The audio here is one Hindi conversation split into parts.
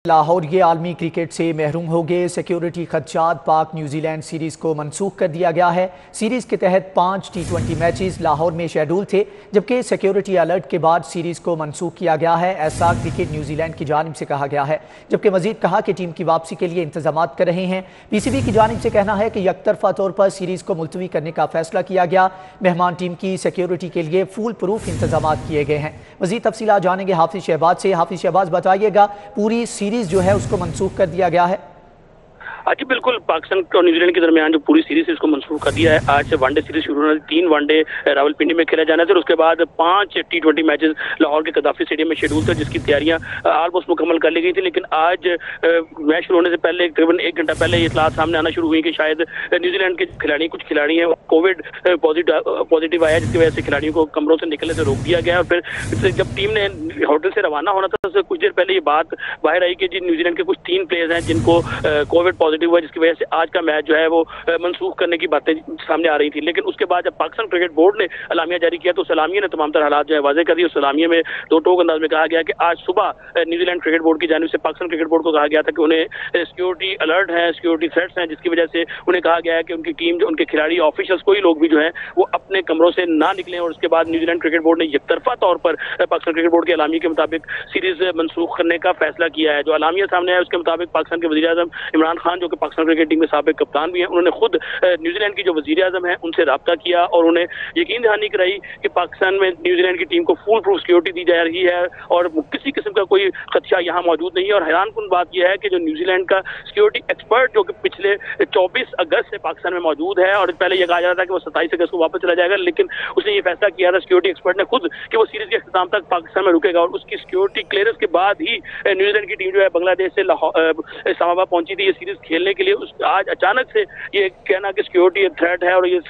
लाहौर ये आलमी क्रिकेट से महरूम हो गए। सिक्योरिटी खदशात पाक न्यूजीलैंड सीरीज को मनसूख कर दिया गया है। सीरीज के तहत 5 T20 मैचेस लाहौर में शेड्यूल थे, जबकि सिक्योरिटी अलर्ट के बाद सीरीज को मनसूख किया गया है। ऐसा क्रिकेट न्यूजीलैंड की जानिब से कहा गया है, जबकि मजीद कहा कि टीम की वापसी के लिए इंतजाम कर रहे हैं। PCB की जानिब से कहना है कि यकतरफा तौर पर सीरीज को मुलतवी करने का फैसला किया गया। मेहमान टीम की सिक्योरिटी के लिए फुल प्रूफ इंतजाम किए गए हैं। मजीद तफसीलात जानेंगे हाफिज शहबाज से। हाफिज शहबाज, बताइएगा, पूरी सीरीज जो है उसको मंसूख कर दिया गया है? जी बिल्कुल, पाकिस्तान और न्यूजीलैंड के दरमियान जो पूरी सीरीज है इसको मंसूख कर दिया है। आज से वनडे सीरीज शुरू होने, 3 वनडे रावलपिंडी में खेला जाना था और उसके बाद 5 T20 मैचेस लाहौर के गद्दाफी स्टेडियम में शेड्यूल थे, जिसकी तैयारियां ऑलमोस्ट मुकम्मल कर ली गई थी। लेकिन आज मैच शुरू होने से पहले तकरीबन 1 घंटा पहले ये इतलात सामने आना शुरू हुई कि शायद न्यूजीलैंड के कुछ खिलाड़ी हैं कोविड पॉजिटिव आया, जिसकी वजह से खिलाड़ियों को कमरों से निकलने से रोक दिया गया। और फिर जब टीम ने होटल से रवाना होना था, उससे कुछ देर पहले ये बात बाहर आई कि जी न्यूजीलैंड के कुछ 3 प्लेयर्स हैं जिनको कोविड पॉजिटिव हुआ, जिसकी वजह से आज का मैच जो है वो मनसूख करने की बातें सामने आ रही थी। लेकिन उसके बाद जब पाकिस्तान क्रिकेट बोर्ड ने अलामिया जारी किया तो उस अलामिया ने तमाम तरह हालात जो है वाज़ेह कर दी। उस अलामिया में 2 टोक अंदाज में कहा गया कि आज सुबह न्यूजीलैंड क्रिकेट बोर्ड की जानिब से पाकिस्तान क्रिकेट बोर्ड को कहा गया था कि उन्हें सिक्योरिटी अलर्ट है, सिक्योरिटी थ्रेट्स हैं, जिसकी वजह से उन्हें कहा गया है कि उनकी टीम, जो उनके खिलाड़ी, ऑफिशियल्स, कोई लोग भी जो है वो अपने कमरों से ना निकलें। और उसके बाद न्यूजीलैंड क्रिकेट बोर्ड ने एकतरफा तौर पर पाकिस्तान क्रिकेट बोर्ड के अलामिया के मुताबिक सीरीज मनसूख करने का फैसला किया है। जो अलामिया सामने आया उसके मुताबिक पाकिस्तान के वज़ीर-ए-आज़म इमरान खान, जो कि पाकिस्तान क्रिकेट टीम के साबिक कप्तान भी हैं, उन्होंने खुद न्यूजीलैंड की जो वज़ीर-ए-आज़म है उनसे राब्ता किया और उन्हें यकीन दहानी कराई कि पाकिस्तान में न्यूजीलैंड की टीम को फुल प्रूफ सिक्योरिटी दी जा रही है और किसी किस्म का कोई खदशा यहाँ मौजूद नहीं है। और हैरानकुन बात यह है कि जो न्यूजीलैंड का सिक्योरिटी एक्सपर्ट, जो कि पिछले 24 अगस्त से पाकिस्तान में मौजूद है, और पहले यह कहा जा रहा था कि वो 27 अगस्त को वापस चला जाएगा, लेकिन उसने ये फैसला किया था, सिक्योरिटी एक्सपर्ट ने खुद, कि वो सीरीज के अख्ताम तक पाकिस्तान में रुकेगा। और उसकी सिक्योरिटी क्लियरेंस के बाद ही न्यूजीलैंड की टीम जो है बांग्लादेश से इस्लामाबाद पहुंची थी ये सीरीज खेलने के लिए। आज अचानक से ये कहना कि सिक्योरिटी थ्रेट है और ये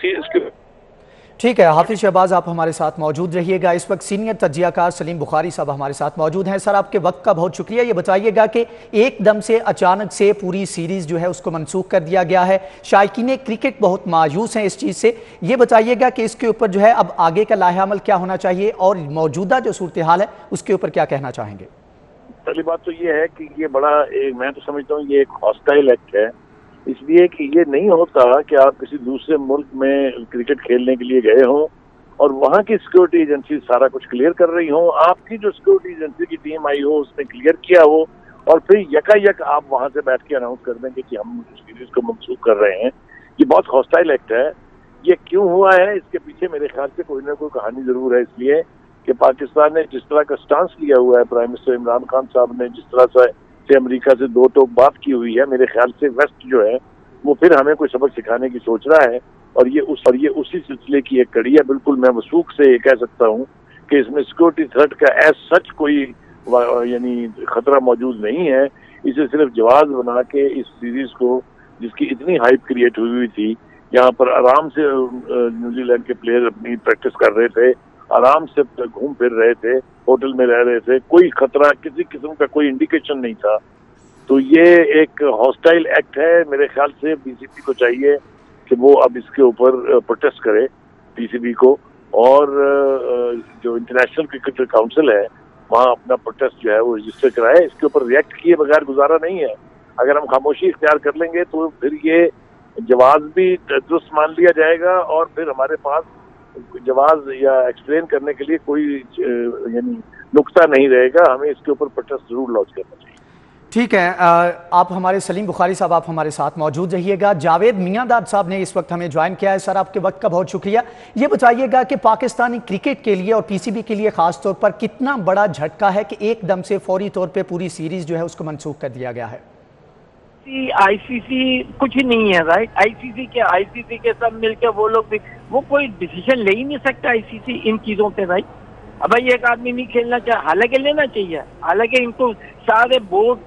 ठीक है। हाफिज शहबाज, आप हमारे साथ मौजूद रहिएगा। इस वक्त सीनियर तज्जियाकार सलीम बुखारी साहब हमारे साथ मौजूद हैं। सर, आपके वक्त का बहुत शुक्रिया। ये बताइएगा कि एकदम से अचानक से पूरी सीरीज जो है उसको मनसूख कर दिया गया है। शायकीन क्रिकेट बहुत मायूस हैं इस चीज़ से। ये बताइएगा कि इसके ऊपर जो है अब आगे का लाहेअमल क्या होना चाहिए और मौजूदा जो सूरत हाल है उसके ऊपर क्या कहना चाहेंगे? पहली बात तो ये है कि ये बड़ा मैं तो समझता हूँ ये एक हॉस्टाइल एक्ट है, इसलिए कि ये नहीं होता कि आप किसी दूसरे मुल्क में क्रिकेट खेलने के लिए गए हों और वहाँ की सिक्योरिटी एजेंसी सारा कुछ क्लियर कर रही हो, आपकी जो सिक्योरिटी एजेंसी की टीम आई हो उसने क्लियर किया हो और फिर यकायक आप वहाँ से बैठ के अनाउंस कर देंगे कि हम सीरीज को मनसूख कर रहे हैं। ये बहुत हॉस्टाइल एक्ट है। ये क्यों हुआ है, इसके पीछे मेरे ख्याल से कोई ना कोई कहानी जरूर है, इसलिए कि पाकिस्तान ने जिस तरह का स्टांस लिया हुआ है, प्राइम मिनिस्टर इमरान खान साहब ने जिस तरह से अमेरिका से 2 टोक बात की हुई है, मेरे ख्याल से वेस्ट जो है वो फिर हमें कोई सबक सिखाने की सोच रहा है और ये उसी सिलसिले की एक कड़ी है। बिल्कुल मैं वसूख से ये कह सकता हूँ कि इसमें सिक्योरिटी थ्रेट का एज सच कोई यानी खतरा मौजूद नहीं है। इसे सिर्फ जवाब बना के इस सीरीज को, जिसकी इतनी हाइप क्रिएट हुई थी, यहाँ पर आराम से न्यूजीलैंड के प्लेयर अपनी प्रैक्टिस कर रहे थे, आराम से घूम फिर रहे थे, होटल में रह रहे थे, कोई खतरा किसी किस्म का कोई इंडिकेशन नहीं था। तो ये एक हॉस्टाइल एक्ट है। मेरे ख्याल से PCB को चाहिए कि वो अब इसके ऊपर प्रोटेस्ट करे, PCB को, और जो इंटरनेशनल क्रिकेट काउंसिल है वहाँ अपना प्रोटेस्ट जो है वो रजिस्टर कराए। इसके ऊपर रिएक्ट किए बगैर गुजारा नहीं है। अगर हम खामोशी इख्तियार कर लेंगे तो फिर ये जवाब भी दुरुस्त मान लिया जाएगा और फिर हमारे पास जवाब या एक्सप्लेन करने के लिए कोई यानी नुक्ता नहीं रहेगा। हमें इसके ऊपर प्रोटेस्ट जरूर लॉन्च करना चाहिए। ठीक है। आप हमारे सलीम बुखारी साहब, आप हमारे साथ मौजूद रहिएगा। जावेद मियांदाद साहब ने इस वक्त हमें ज्वाइन किया है। सर, आपके वक्त का बहुत शुक्रिया। ये बताइएगा कि पाकिस्तानी क्रिकेट के लिए और PCB के लिए खास तौर पर कितना बड़ा झटका है कि एकदम से फौरी तौर पे पूरी सीरीज जो है उसको मनसूख कर दिया गया है? ICC कुछ ही नहीं है, राइट। ICC के सब मिलकर वो लोग भी वो कोई डिसीजन ले ही नहीं सकता ICC इन चीजों पे, राइट। अब भाई एक आदमी नहीं खेलना चाहिए, हालांकि लेना चाहिए, हालांकि इनको सारे बोर्ड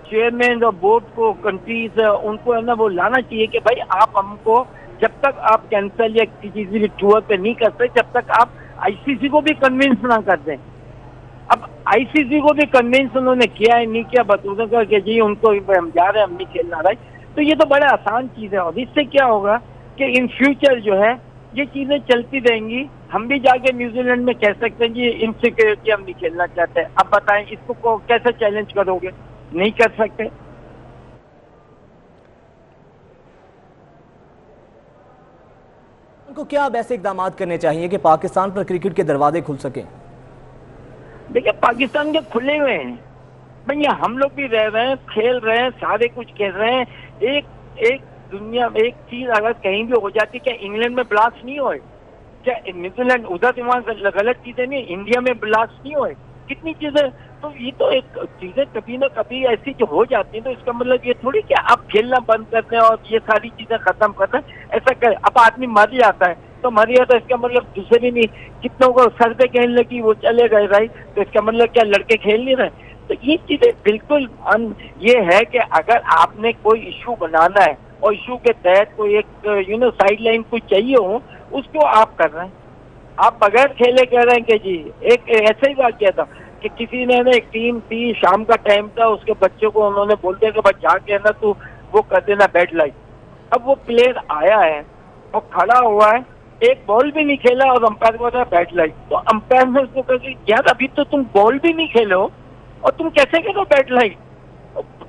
चेयरमैन और बोर्ड को कंट्रीज उनको है ना वो लाना चाहिए कि भाई आप हमको जब तक आप कैंसिल या किसी भी टूर पे नहीं करते जब तक आप ICC को भी कन्विंस ना कर दें। अब ICC को भी कन्विंस उन्होंने किया है, नहीं किया, बतौर का कि जी उनको हम जा रहे हैं, हम नहीं खेलना, राइट। तो ये तो बड़ा आसान चीज है और इससे क्या होगा कि इन फ्यूचर जो है ये चीजें चलती रहेंगी। हम भी जाके न्यूजीलैंड में कह सकते हैं जी इनसिक्योरिटी हम नहीं खेलना चाहते। अब बताएं इसको कैसे चैलेंज करोगे? नहीं कर सकते। उनको क्या अब ऐसे इकदाम करने चाहिए कि पाकिस्तान पर क्रिकेट के दरवाजे खुल सकें? देखिए, पाकिस्तान के खुले हुए हैं भैया, हम लोग भी रह रहे हैं, खेल रहे हैं, सारे कुछ खेल रहे हैं। एक दुनिया में एक चीज अगर कहीं भी हो जाती, क्या इंग्लैंड में ब्लास्ट नहीं होए? क्या न्यूजीलैंड उधर वहां गलत चीजें नहीं, इंडिया में ब्लास्ट नहीं होए? कितनी चीजें, तो ये तो एक चीजें कभी ना कभी ऐसी जो हो जाती है, तो इसका मतलब ये थोड़ी कि आप खेलना बंद कर दें और ये सारी चीजें खत्म कर दें। ऐसा करे, अब आदमी मर जाता है तो मर जाता है, इसका मतलब दूसरे भी कितनों को सर पे खेलने लगी, वो चले गए, राइट? तो इसका मतलब क्या लड़के खेल नहीं रहे? तो ये चीजें बिल्कुल ये है कि अगर आपने कोई इशू बनाना है और इशू के तहत कोई एक साइड लाइन कोई चाहिए हो, उसको आप कर रहे हैं। आप बगैर खेले कह रहे हैं कि जी एक ऐसा ही बात किया था कि किसी ने एक टीम थी, शाम का टाइम था, उसके बच्चे को उन्होंने बोल दिया कि बस जाके ना तू वो कर देना बैट लाइट। अब वो प्लेयर आया है और खड़ा हुआ है, एक बॉल भी नहीं खेला और अंपायर को बताया बैट लाइट। तो अंपायर ने उसको कहा यार अभी तो तुम बॉल भी नहीं खेलो और तुम कैसे करो बैट लाइट?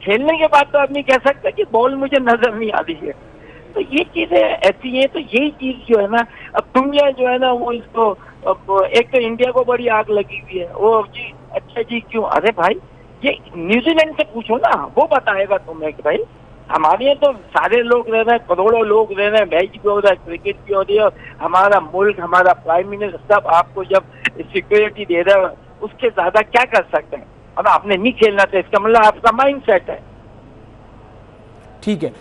खेलने के बाद तो आदमी कह सकता है कि बॉल मुझे नजर नहीं आ रही है। तो ये चीजें ऐसी है, तो यही चीज जो है ना, अब दुनिया जो है ना वो इसको, एक तो इंडिया को बड़ी आग लगी हुई है, वो जी अच्छा जी क्यों? अरे भाई ये न्यूजीलैंड से पूछो ना, वो बताएगा तुम्हें कि भाई हमारे यहाँ तो सारे लोग रह रहे हैं, करोड़ों लोग रह रहे हैं, मैच भी हो रहा है, क्रिकेट भी हो रही है, हमारा मुल्क, हमारा प्राइम मिनिस्टर सब आपको जब सिक्योरिटी दे रहा है, उसके ज्यादा क्या कर सकते हैं? अब आपने नहीं खेलना था, इसका मतलब आपका माइंड सेट है। ठीक है।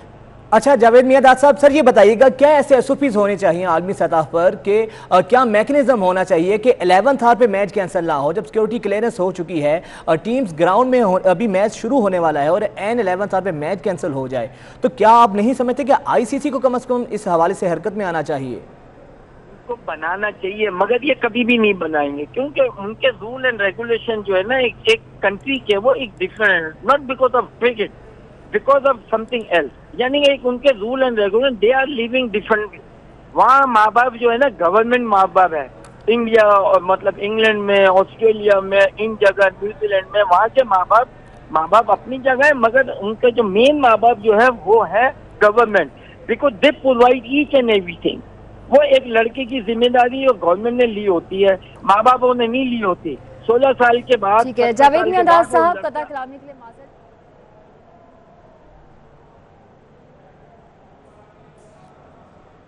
अच्छा जावेद मियादाद साहब, सर ये बताइएगा क्या ऐसे एसओपीज होने चाहिए आलमी सतह पर कि क्या मैकेनिज्म होना चाहिए कि 11th आवर पे मैच कैंसिल ना हो, जब सिक्योरिटी क्लियरेंस हो चुकी है और टीम्स ग्राउंड में अभी मैच शुरू होने वाला है और एन 11th आवर पे मैच कैंसिल हो जाए, तो क्या आप नहीं समझते कि आईसीसी को कम से कम इस हवाले से हरकत में आना चाहिए? उनको बनाना चाहिए, मगर ये कभी भी नहीं बनाएंगे क्योंकि उनके रूल एंड रेगुलेशन जो है ना एक कंट्री के, वो एक different, not because of cricket, because of something else. यानी एक उनके rule and regulation, they are living different. वहाँ माँ बाप जो है ना गवर्नमेंट माँ बाप है, इंडिया और मतलब इंग्लैंड में, ऑस्ट्रेलिया में, इन जगह न्यूजीलैंड में, वहाँ के माँ बाप अपनी जगह है, मगर उनके जो मेन माँ बाप जो है वो है government, because they provide each and everything. वो एक लड़के की जिम्मेदारी और गवर्नमेंट ने ली होती है, माँ बापों ने नहीं ली होती। 16 साल के बाद। ठीक है जावेद मियादाद साहब, कथा खिलाने के लिए माजरत।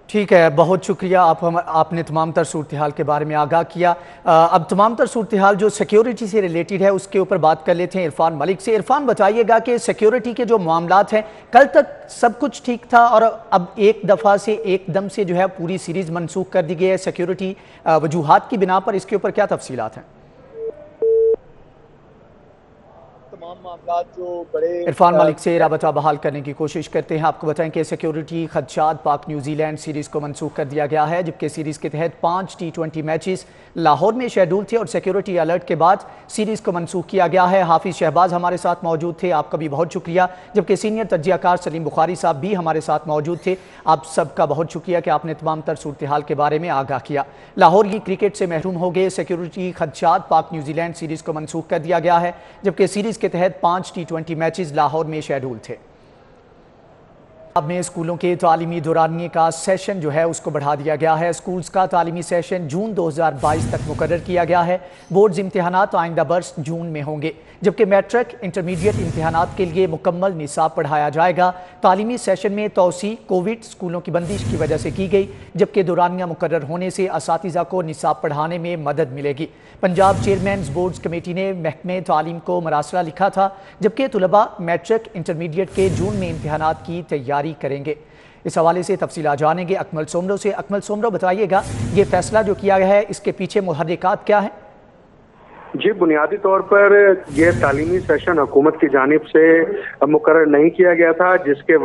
ठीक है, बहुत शुक्रिया, आपने तमाम तर सूरत हाल के बारे में आगाह किया। अब तमाम तर सूरत हाल जो सिक्योरिटी से रिलेटेड है उसके ऊपर बात कर लेते हैं इरफान मलिक से। इरफान, बताइएगा कि सिक्योरिटी के जो मामलात हैं, कल तक सब कुछ ठीक था और अब एक दफ़ा से एकदम से जो है पूरी सीरीज़ मनसूख कर दी गई है सिक्योरिटी वजूहात की बिना पर, इसके ऊपर क्या तफसीलात हैं? तमाम मामलात जो बड़े इरफान मलिक से राबता बहाल करने की कोशिश करते हैं। आपको बताएं कि सिक्योरिटी खदशात पाक न्यूजीलैंड सीरीज़ को मनसूख कर दिया गया है, जबकि सीरीज़ के तहत 5 T20 मैचेस लाहौर में शेड्यूल थे और सिक्योरिटी अलर्ट के बाद सीरीज़ को मनसूख किया गया है। हाफिज़ शहबाज हमारे साथ मौजूद थे, आपका भी बहुत शुक्रिया, जबकि सीनियर तज्जियाकार सलीम बुखारी साहब भी हमारे साथ मौजूद थे। आप सबका बहुत शुक्रिया कि आपने तमाम तर सूरत हाल के बारे में आगाह किया। लाहौर की क्रिकेट से महरूम हो गए, सिक्योरिटी खदशात पाक न्यूजीलैंड सीरीज़ को मनसूख कर दिया गया है, जबकि सीरीज़ के तहत 5 T20 मैचेस लाहौर में शेड्यूल थे। अब में स्कूलों के तालीमी दौरानिए का सेशन जो है उसको बढ़ा दिया गया है। स्कूल्स का तालीमी सेशन जून 2022 तक मुकर्रर किया गया है। बोर्ड्स इम्तिहानात आइंदा बरस जून में होंगे, जबकि मैट्रिक इंटरमीडिएट इम्तिहानात के लिए मुकम्मल निसाब पढ़ाया जाएगा। तालीमी सेशन में तोसी कोविड स्कूलों की बंदिश की वजह से की गई, जबकि दौरानिया मुकर्रर होने से असातिज़ा को निसाब पढ़ाने में मदद मिलेगी। पंजाब चेयरमैन बोर्ड्स कमेटी ने महकमे तालीम को मरासला लिखा था, जबकि तुलबा मैट्रिक इंटरमीडिएट के जून में इम्तिहानात की तैयारी करेंगे। इस हवाले से तफसीला जानेंगे अकमल सोमरो से। अकमल सोमरो, बताइएगा ये फैसला जो किया गया है इसके पीछे मुहर्रिकात क्या है? जी, बुनियादी तौर पर यह तालीमी सेशन हुकूमत की जानिब से मुकर्रर नहीं किया गया था, जिसके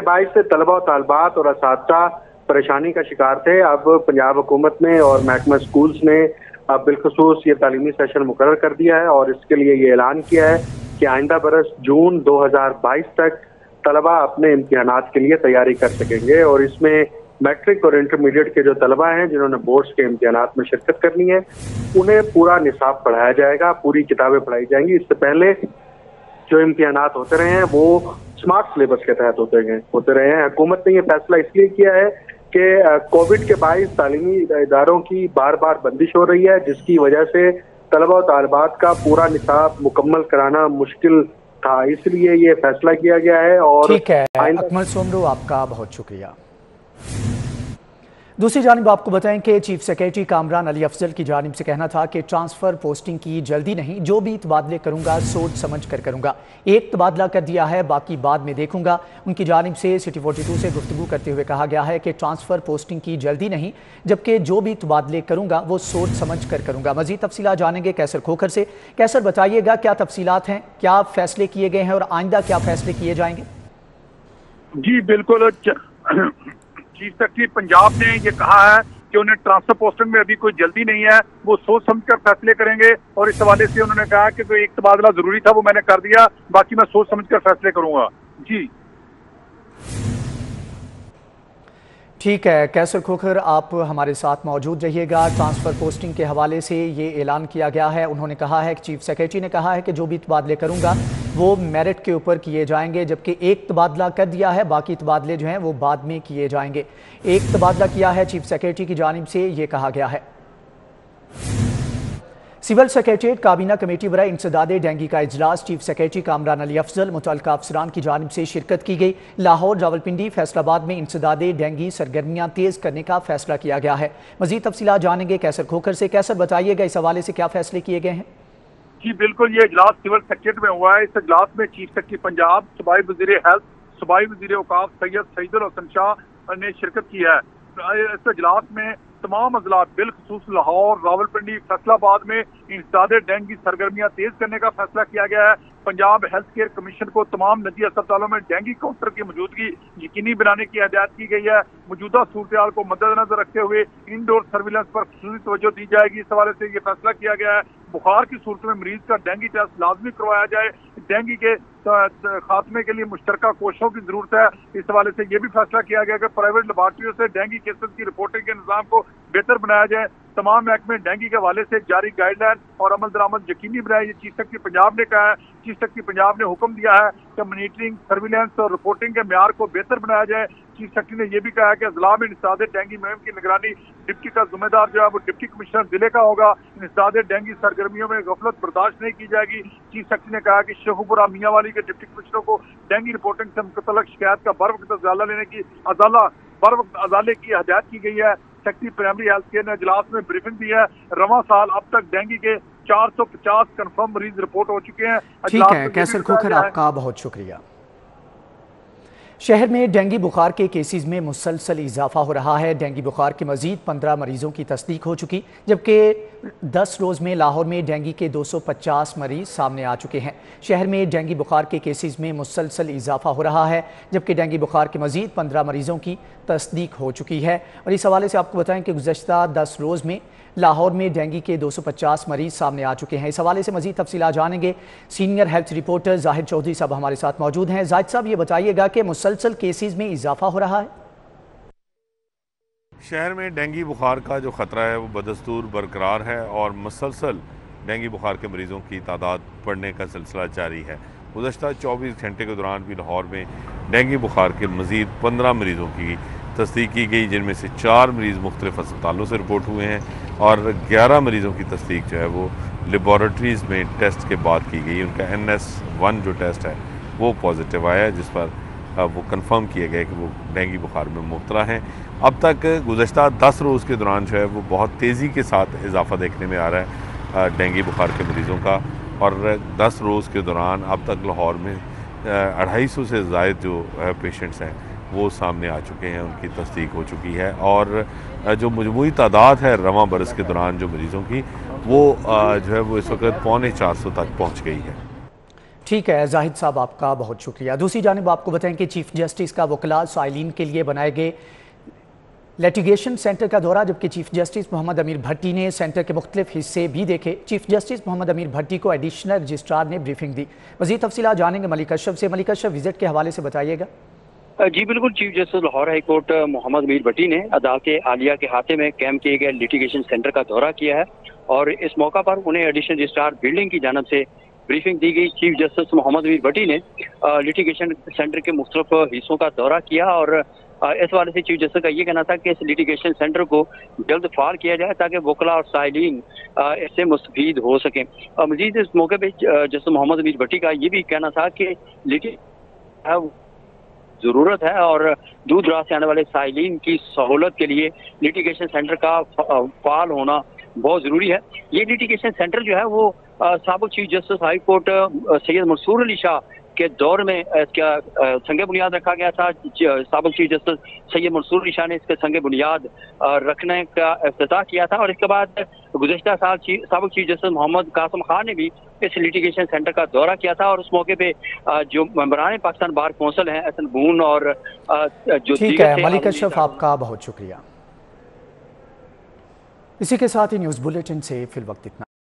बाइस से तलबा और तालबात और असातिज़ा परेशानी का शिकार थे। अब पंजाब हुकूमत ने और महकमा स्कूल्स ने अब बिलखसूस ये तालीमी सेशन मुकर्रर कर दिया है और इसके लिए ये ऐलान किया है कि आइंदा बरस जून 2022 तक तलबा अपने इम्तिहानात के लिए तैयारी कर सकेंगे। और इसमें मैट्रिक और इंटरमीडिएट के जो तलबा हैं जिन्होंने बोर्ड्स के इम्तिहानात में शिरकत करनी है, उन्हें पूरा निसाब पढ़ाया जाएगा, पूरी किताबें पढ़ाई जाएंगी। इससे पहले जो इम्तिहानात होते रहे हैं वो स्मार्ट सिलेबस के तहत होते रहे हैं। हुकूमत ने ये फैसला इसलिए किया है कि कोविड के बायस तालीमी इदारों की बार बार बंदिश हो रही है, जिसकी वजह से तलबा और तालिबात का पूरा निसाब मुकम्मल कराना मुश्किल था, इसलिए ये फैसला किया गया है। और ठीक है अकमल सोमरू, आपका बहुत शुक्रिया। दूसरी जानिब आपको बताएं कि चीफ सेक्रेटरी कामरान अली अफजल की जानिब से कहना था कि ट्रांसफ़र पोस्टिंग की जल्दी नहीं, जो भी तबादले करूंगा सोच समझ कर करूंगा। एक तबादला कर दिया है, बाकी बाद में देखूंगा। उनकी जानिब से सिटी 42 से गुफ्तगू करते हुए कहा गया है कि ट्रांसफ़र पोस्टिंग की जल्दी नहीं, जबकि जो भी तबादले करूंगा वो सोच समझ कर करूंगा। मज़ीद तफसीलात जानेंगे कैसर खोखर से। कैसर, बताइएगा क्या तफसीलात हैं, क्या फैसले किए गए हैं और आइंदा क्या फैसले किए जाएंगे? जी बिल्कुल, चीफ सेक्रेटरी पंजाब ने ये कहा है कि उन्हें ट्रांसफर पोस्टिंग में अभी कोई जल्दी नहीं है, वो सोच समझकर फैसले करेंगे। और इस हवाले से उन्होंने कहा कि जो एक तबादला जरूरी था वो मैंने कर दिया, बाकी मैं सोच समझकर फैसले करूंगा। जी ठीक है कैसर खोखर, आप हमारे साथ मौजूद रहिएगा। ट्रांसफ़र पोस्टिंग के हवाले से ये ऐलान किया गया है। उन्होंने कहा है कि चीफ सेक्रेटरी ने कहा है कि जो भी तबादले करूंगा वो मेरिट के ऊपर किए जाएंगे, जबकि एक तबादला कर दिया है, बाकी तबादले जो हैं वो बाद में किए जाएंगे। एक तबादला किया है चीफ सेक्रेटरी की जानिब से, ये कहा गया है। सिविल सेक्रेटरीट काबीना कमेटी बराए इंसदादे डेंगी का इजलास चीफ सेक्रेटरी कामरान अली अफजल मुतल्लिका अफसरान की जानिब से शिरकत की गई। लाहौर, रावलपिंडी, फैसलाबाद में इंसदादे डेंगी सरगर्मियां तेज करने का फैसला किया गया है। मजीद तफसीलात जानेंगे कैसर खोखर से। कैसर, बताइएगा इस हवाले से क्या फैसले किए गए हैं? जी बिल्कुल, ये इजलास सिविल सेक्रेटरीट में हुआ है। इस इजलास में चीफ सेक्रेटरी पंजाब, सूबाई वज़ीर हेल्थ, सूबाई वज़ीर औकाफ सैयद सईदुल हसन शाह ने शिरकत की है। इस इजलास में तमाम अजलात बिलखसूस लाहौर, रावलपिंडी, फैसलाबाद में इंसदादे डेंगू सरगर्मियां तेज करने का फैसला किया गया है। पंजाब हेल्थ केयर कमीशन को तमाम निजी अस्पतालों में डेंगू काउंटर की मौजूदगी यकीनी बनाने की हिदायत की गई है। मौजूदा सूरत को मद्देनजर रखते हुए इंडोर सर्विलेंस पर खसूसी तवज्जो दी जाएगी। इस हवाले से ये फैसला किया गया है। बुखार की सूरत में मरीज का डेंगू टेस्ट लाजमी करवाया जाए। डेंगू के खात्मे के लिए मुश्तरका कोशिशों की जरूरत है। इस हवाले से यह भी फैसला किया गया कि प्राइवेट लेबॉर्ट्रियों से डेंगू केसेस की रिपोर्टिंग के निज़ाम को बेहतर बनाया जाए। तमाम महकमे डेंगू के हवाले से जारी गाइडलाइन और अमल दरामद यकीनी बनाए, ये चीफ सेक्रेटरी पंजाब ने कहा है। चीफ सेक्रेटरी पंजाब ने हुक्म दिया है कि मॉनिटरिंग, सर्विलेंस और रिपोर्टिंग के म्यार को बेहतर बनाया जाए। चीफ सेक्रेटरी ने यह भी कहा है कि अजला में इंसदादे डेंगू मुहिम की निगरानी डिप्टी का जिम्मेदार जो है वो डिप्टी कमिश्नर जिले का होगा। इंसदादे डेंगू सरगर्मियों में गफलत बर्दाश्त नहीं की जाएगी। चीफ सेक्रेटरी ने कहा कि शेखुपुरा मियांवाली के डिप्टी कमिश्नर को डेंगू रिपोर्टिंग से मुतल्लिक शिकायत का बर वक्त अजाले की हिदायत की गई है। सेक्रेटरी प्राइमरी हेल्थ केयर ने इजलास में ब्रीफिंग दी है। रवां साल अब तक डेंगू के 450 कंफर्म मरीज रिपोर्ट हो चुके हैं। ठीक है कैसर खोखर, आपका बहुत शुक्रिया। शहर में डेंगू बुखार के केसेस में मुसलसल इजाफा हो रहा है। डेंगू बुखार के मजीद 15 मरीजों की तस्दीक हो चुकी, जबकि 10 रोज़ में लाहौर में डेंगू के 250 मरीज सामने आ चुके हैं। शहर में डेंगू बुखार के केसेस में मुसलसल इजाफा हो रहा है, जबकि डेंगू बुखार के मजीद 15 मरीजों की तस्दीक हो चुकी है। और इस हवाले से आपको बताएं कि गुज़श्ता 10 रोज़ में लाहौर में डेंगू के 250 मरीज सामने आ चुके हैं। इस हवाले से मजीद तफसीलात जानेंगे। Senior health reporter Zahid Chaudhry साहब हमारे साथ मौजूद हैं। जाहिद साहब, ये बताइएगा कि मुसलसल केसेस में इजाफा हो रहा है। शहर में डेंगू बुखार का जो ख़तरा है वो बदस्तूर बरकरार है और मुसलसल डेंगू बुखार के मरीज़ों की तादाद बढ़ने का सिलसिला जारी है। गुज़श्ता 24 घंटे के दौरान भी लाहौर में डेंगू बुखार के मज़ीद 15 मरीज़ों की तस्दीक की गई, जिनमें से 4 मरीज़ मुख्तलिफ अस्पतालों से रिपोर्ट हुए हैं और 11 मरीज़ों की तस्दीक जो है वो लेबॉरेटरीज़ में टेस्ट के बाद की गई। उनका NS1 जो टेस्ट है वो पॉजिटिव आया है, जिस पर वो कंफर्म किया गया कि वो डेंगू बुखार में मुब्तला हैं। अब तक गुज़श्ता 10 रोज़ के दौरान जो है वो बहुत तेज़ी के साथ इजाफा देखने में आ रहा है डेंगू बुखार के मरीज़ों का। और 10 रोज़ के दौरान अब तक लाहौर में 250 से ज़ायद जो पेशेंट्स हैं वो सामने आ चुके हैं, उनकी तस्दीक हो चुकी है। और जो मजमूई तादाद है रवां बरस के दौरान जो मरीज़ों की वो जो है वो इस वक्त 350 तक पहुँच गई है। ठीक है जाहिद साहब, आपका बहुत शुक्रिया। दूसरी जानिब आपको बताएं कि चीफ जस्टिस का वकला साइलिन के लिए बनाए गए लिटिगेशन सेंटर का दौरा, जबकि चीफ जस्टिस मोहम्मद अमीर भट्टी ने सेंटर के मुख्तलिफ हिस्से भी देखे। चीफ जस्टिस मोहम्मद अमीर भट्टी को एडिशनल रजिस्ट्रार ने ब्रीफिंग दी। मज़ीद तफसीलात जानेंगे मलिक अशरफ से। मलिक अशरफ, विजिट के हवाले से बताइएगा। जी बिल्कुल, chief justice Lahore high court Mohammad Mir Bhatti ने अदालत आलिया के हाथे में कैंप किए गए लिटिगेशन सेंटर का दौरा किया है और इस मौका पर उन्हें एडिशनल रजिस्ट्रार बिल्डिंग की जानब से ब्रीफिंग दी गई। चीफ जस्टिस मोहम्मद मीर भट्टी ने लिटिगेशन सेंटर के मुख्तलिफ हिस्सों का दौरा किया और इस वाले से चीफ जस्टिस का ये कहना था कि इस लिटिगेशन सेंटर को जल्द फाल किया जाए ताकि वकला और साइलिन इससे मुस्तफीद हो सकें। मजीद इस मौके पर जस्टिस मोहम्मद मीर भट्टी का ये भी कहना था कि जरूरत है और दूर दराज से आने वाले साइलिन की सहूलत के लिए लिटिगेशन सेंटर का फाल होना बहुत जरूरी है। ये लिटिगेशन सेंटर जो है वो साबिक chief justice high court Syed Mansoor Ali Shah के दौर में इसका संगे बुनियाद रखा गया था। साबिक चीफ जस्टिस सैयद मंसूर अली शाह ने इसके संगे बुनियाद रखने का इफ्तिताह किया था और इसके बाद गुज़श्ता साल साबिक चीफ जस्टिस मोहम्मद कासिम खान ने भी इस लिटिगेशन सेंटर का दौरा किया था और उस मौके पे जो मेंबरान पाकिस्तान बार कौंसिल हैं एहसन बून और जो ठीक है मलिक अशरफ, आपका बहुत शुक्रिया। इसी के साथ ही न्यूज़ बुलेटिन से फिल वक्त इतना।